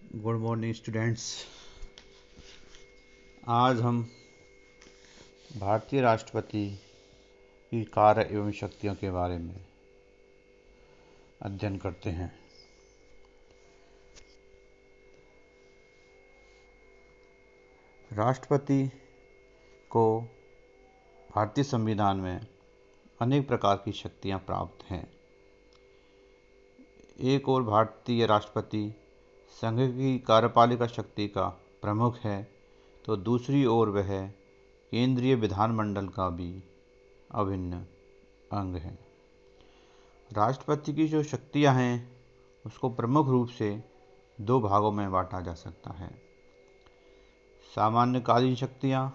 Good morning students. आज हम भारतीय राष्ट्रपति की कार्य एवं शक्तियों के बारे में अध्ययन करते हैं। राष्ट्रपति को भारतीय संविधान में अनेक प्रकार की शक्तियां प्राप्त हैं। एक ओर भारतीय राष्ट्रपति संघ की कार्यपालिका शक्ति का प्रमुख है, तो दूसरी ओर वह केंद्रीय विधानमंडल का भी अभिन्न अंग है। राष्ट्रपति की जो शक्तियां हैं उसको प्रमुख रूप से दो भागों में बांटा जा सकता है, सामान्यकालीन शक्तियां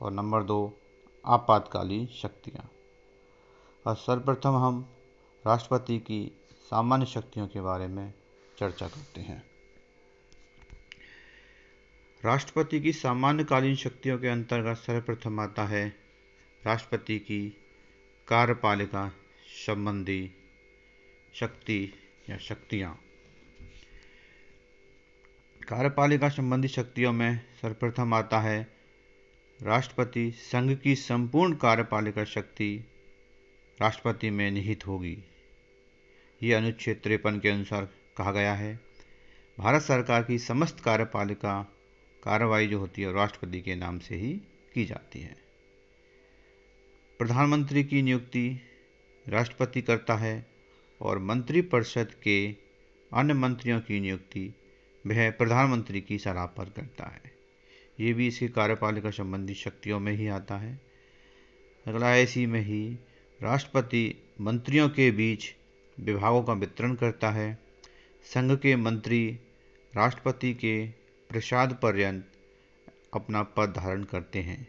और नंबर 2 आपातकालीन शक्तियां। और सर्वप्रथम हम राष्ट्रपति की सामान्य शक्तियों के बारे में चर्चा करते हैं। राष्ट्रपति की सामान्यकालीन शक्तियों के अंतर्गत सर्वप्रथम आता है राष्ट्रपति की कार्यपालिका संबंधी शक्ति या शक्तियां। कार्यपालिका संबंधी शक्तियों में सर्वप्रथम आता है राष्ट्रपति संघ की संपूर्ण कार्यपालिका शक्ति राष्ट्रपति में निहित होगी। ये अनुच्छेद 53 के अनुसार कहा गया है। भारत सरकार की समस्त कार्यपालिका कार्रवाई जो होती है राष्ट्रपति के नाम से ही की जाती है। प्रधानमंत्री की नियुक्ति राष्ट्रपति करता है और मंत्रिपरिषद के अन्य मंत्रियों की नियुक्ति वह प्रधानमंत्री की सलाह पर करता है। ये भी इसकी कार्यपालिका संबंधी शक्तियों में ही आता है। अगला इसी में ही राष्ट्रपति मंत्रियों के बीच विभागों का वितरण करता है। संघ के मंत्री राष्ट्रपति के प्रसाद पर्यंत अपना पद धारण करते हैं।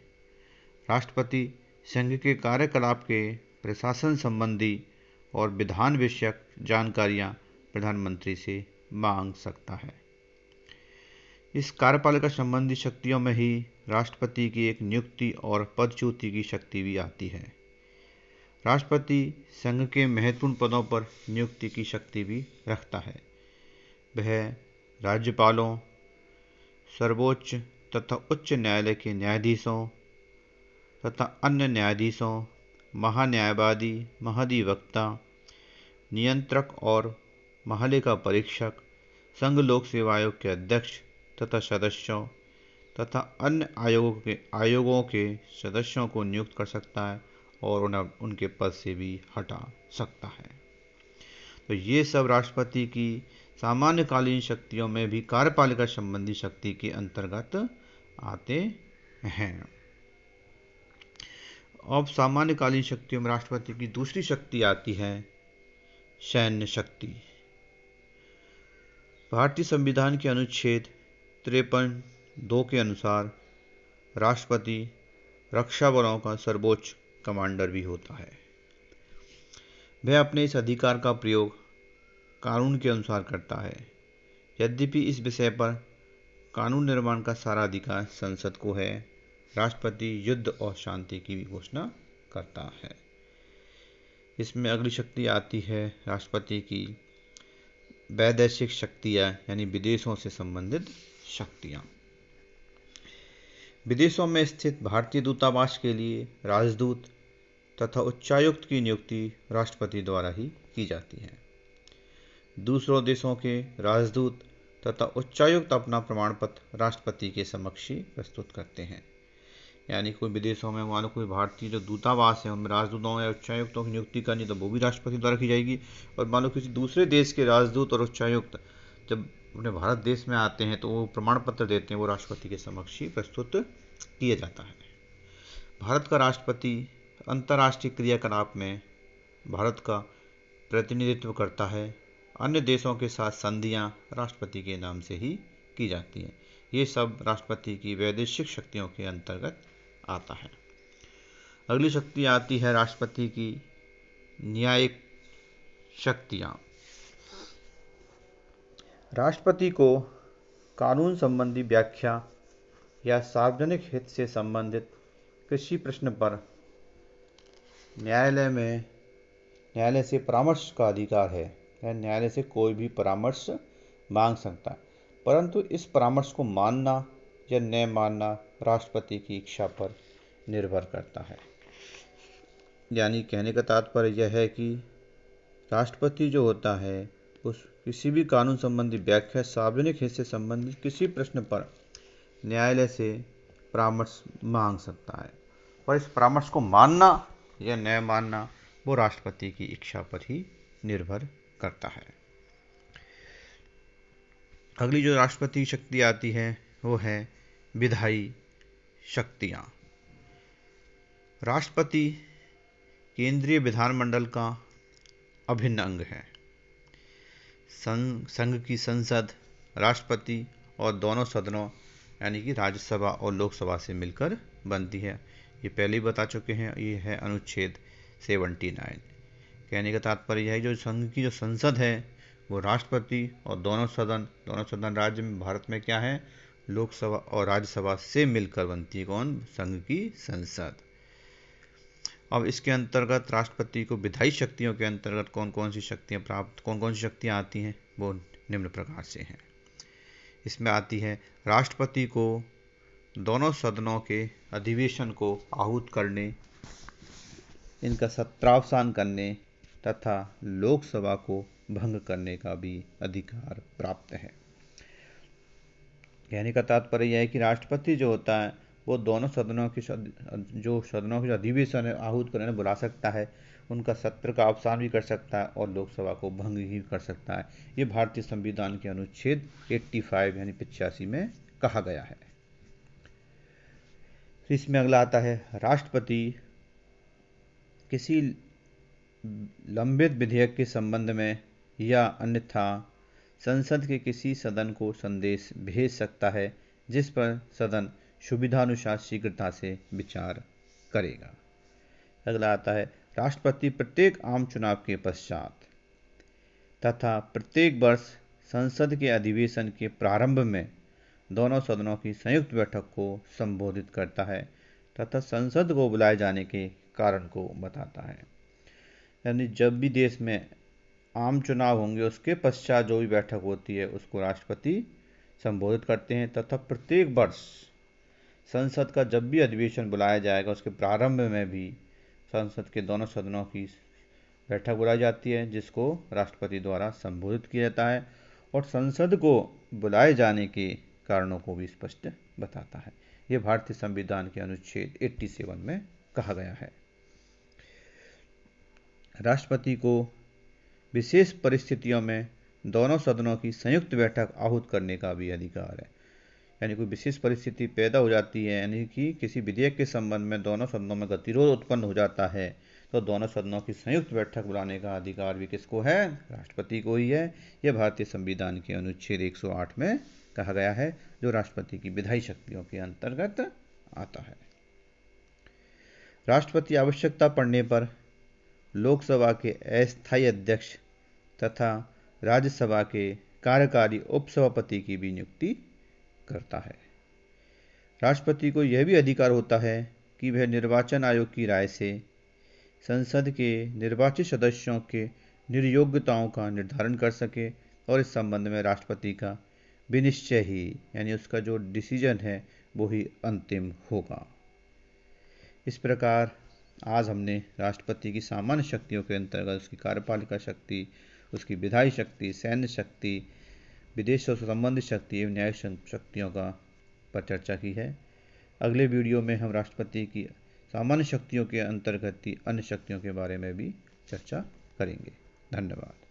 राष्ट्रपति संघ के कार्यकलाप के प्रशासन संबंधी और विधान विषयक जानकारियां प्रधानमंत्री से मांग सकता है। इस कार्यपालिका संबंधी शक्तियों में ही राष्ट्रपति की एक नियुक्ति और पदच्युति की शक्ति भी आती है। राष्ट्रपति संघ के महत्वपूर्ण पदों पर नियुक्ति की शक्ति भी रखता है। वह राज्यपालों, सर्वोच्च तथा उच्च न्यायालय के न्यायाधीशों तथा अन्य न्यायाधीशों, महान्यायवादी, महाधिवक्ता, नियंत्रक और महालेखा परीक्षक, संघ लोक सेवा आयोग के अध्यक्ष तथा सदस्यों तथा अन्य आयोगों के सदस्यों को नियुक्त कर सकता है और उन्हें उनके पद से भी हटा सकता है। तो ये सब राष्ट्रपति की सामान्यकालीन शक्तियों में भी कार्यपालिका संबंधी शक्ति के अंतर्गत आते हैं। अब सामान्यकालीन शक्तियों में राष्ट्रपति की दूसरी शक्ति आती है सैन्य शक्ति। भारतीय संविधान के अनुच्छेद 53(2) के अनुसार राष्ट्रपति रक्षा बलों का सर्वोच्च कमांडर भी होता है। वह अपने इस अधिकार का प्रयोग कानून के अनुसार करता है। यद्यपि इस विषय पर कानून निर्माण का सारा अधिकार संसद को है। राष्ट्रपति युद्ध और शांति की भी घोषणा करता है। इसमें अगली शक्ति आती है राष्ट्रपति की वैदेशिक शक्तियां, यानी विदेशों से संबंधित शक्तियां। विदेशों में स्थित भारतीय दूतावास के लिए राजदूत तथा उच्चायुक्त की नियुक्ति राष्ट्रपति द्वारा ही की जाती है। दूसरों देशों के राजदूत तथा उच्चायुक्त अपना प्रमाण पत्र राष्ट्रपति के समक्ष ही प्रस्तुत करते हैं। यानी कोई विदेशों में मान लो कोई भारतीय जो दूतावास है उनमें राजदूतों या उच्चायुक्तों की नियुक्ति करनी तो वो भी राष्ट्रपति द्वारा की जाएगी। और मान लो किसी दूसरे देश के राजदूत और उच्चायुक्त जब अपने भारत देश में आते हैं तो वो प्रमाण पत्र देते हैं, वो राष्ट्रपति के समक्ष ही प्रस्तुत किया जाता है। भारत का राष्ट्रपति अंतर्राष्ट्रीय क्रियाकलाप में भारत का प्रतिनिधित्व करता है। अन्य देशों के साथ संधियां राष्ट्रपति के नाम से ही की जाती हैं। ये सब राष्ट्रपति की वैदेशिक शक्तियों के अंतर्गत आता है। अगली शक्ति आती है राष्ट्रपति की न्यायिक शक्तियां। राष्ट्रपति को कानून संबंधी व्याख्या या सार्वजनिक हित से संबंधित किसी प्रश्न पर न्यायालय से परामर्श का अधिकार है। न्यायालय से कोई भी परामर्श मांग सकता है। परंतु इस परामर्श को मानना या न मानना राष्ट्रपति की इच्छा पर निर्भर करता है। यानी कहने का तात्पर्य यह है कि राष्ट्रपति जो होता है उस किसी भी कानून संबंधी व्याख्या, सार्वजनिक हित से संबंधित किसी प्रश्न पर न्यायालय से परामर्श मांग सकता है, और इस परामर्श को मानना या न मानना वो राष्ट्रपति की इच्छा पर ही निर्भर करता है। अगली जो राष्ट्रपति की शक्ति आती है वो है विधायी शक्तियाँ। राष्ट्रपति केंद्रीय विधानमंडल का अभिन्न अंग है। संघ की संसद राष्ट्रपति और दोनों सदनों यानी कि राज्यसभा और लोकसभा से मिलकर बनती है। ये पहले ही बता चुके हैं, ये है अनुच्छेद 79। कहने का तात्पर्य यह है जो संघ की जो संसद है वो राष्ट्रपति और दोनों सदन राज्य में भारत में क्या है, लोकसभा और राज्यसभा से मिलकर बनती है। कौन? संघ की संसद। अब इसके अंतर्गत राष्ट्रपति को विधायी शक्तियों के अंतर्गत कौन कौन सी शक्तियाँ आती हैं वो निम्न प्रकार से हैं। इसमें आती है राष्ट्रपति को दोनों सदनों के अधिवेशन को आहूत करने, इनका सत्रावसान करने तथा लोकसभा को भंग करने का भी अधिकार प्राप्त है। कहने का तात्पर्य यह है कि राष्ट्रपति जो होता है वो दोनों सदनों के अधिवेशन आहूत करने बुला सकता है, उनका सत्र का अवसान भी कर सकता है और लोकसभा को भंग भी कर सकता है। ये भारतीय संविधान के अनुच्छेद 85 यानी 85 में कहा गया है। इसमें अगला आता है राष्ट्रपति किसी लंबित विधेयक के संबंध में या अन्यथा संसद के किसी सदन को संदेश भेज सकता है जिस पर सदन सुविधानुसार शीघ्रता से विचार करेगा। अगला आता है राष्ट्रपति प्रत्येक आम चुनाव के पश्चात तथा प्रत्येक वर्ष संसद के अधिवेशन के प्रारंभ में दोनों सदनों की संयुक्त बैठक को संबोधित करता है तथा संसद को बुलाए जाने के कारण को बताता है। यानी जब भी देश में आम चुनाव होंगे उसके पश्चात जो भी बैठक होती है उसको राष्ट्रपति संबोधित करते हैं तथा प्रत्येक वर्ष संसद का जब भी अधिवेशन बुलाया जाएगा उसके प्रारंभ में भी संसद के दोनों सदनों की बैठक बुलाई जाती है जिसको राष्ट्रपति द्वारा संबोधित किया जाता है और संसद को बुलाए जाने के कारणों को भी स्पष्ट बताता है। यह भारतीय संविधान के अनुच्छेद 87 में कहा गया है। राष्ट्रपति को विशेष परिस्थितियों में दोनों सदनों की संयुक्त बैठक आहूत करने का भी अधिकार है। यानी कोई विशेष परिस्थिति पैदा हो जाती है, यानी कि किसी विधेयक के संबंध में दोनों सदनों में गतिरोध उत्पन्न हो जाता है, तो दोनों सदनों की संयुक्त बैठक बुलाने का अधिकार भी किसको है? राष्ट्रपति को ही है। यह भारतीय संविधान के अनुच्छेद 108 में कहा गया है, जो राष्ट्रपति की विधायी शक्तियों के अंतर्गत आता है। राष्ट्रपति आवश्यकता पड़ने पर लोकसभा के अस्थायी अध्यक्ष तथा राज्यसभा के कार्यकारी उपसभापति की भी नियुक्ति करता है। राष्ट्रपति को यह भी अधिकार होता है कि वह निर्वाचन आयोग की राय से संसद के निर्वाचित सदस्यों के निर्योग्यताओं का निर्धारण कर सके और इस संबंध में राष्ट्रपति का विनिश्चय ही यानी उसका जो डिसीजन है वो ही अंतिम होगा। इस प्रकार आज हमने राष्ट्रपति की सामान्य शक्तियों के अंतर्गत उसकी कार्यपालिका शक्ति, उसकी विधायी शक्ति, सैन्य शक्ति, विदेश से संबंधित शक्ति एवं न्यायिक शक्तियों का पर चर्चा की है। अगले वीडियो में हम राष्ट्रपति की सामान्य शक्तियों के अंतर्गत अन्य शक्तियों के बारे में भी चर्चा करेंगे। धन्यवाद।